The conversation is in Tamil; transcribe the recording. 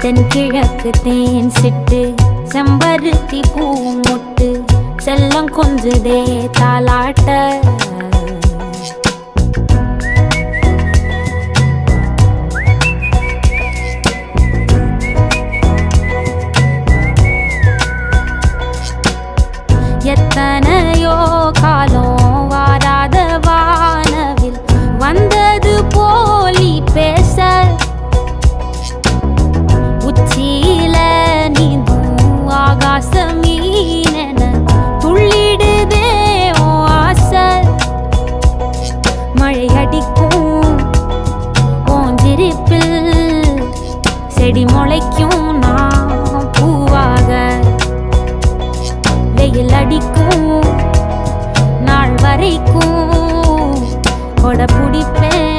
தென்கிழக்கு தேன் சிட்டு செம்பருத்தி பூ முட்டு செல்லம் கொஞ்சுதே தாலாட்ட எத்தனையோ காலம் வாராத வானவில் வந்தது போலி பேச உச்சியில நீந்தும் ஆகாச மீனென துள்ளிடுதே ஓ ஆசை மழை அடிக்கும் ஓஞ்சிருப்பில் செடி முளைக்கும் நான் பூவாக வெயில் அடிக்கும் நாள் வரைக்கும் கொடை பிடிப்பேன்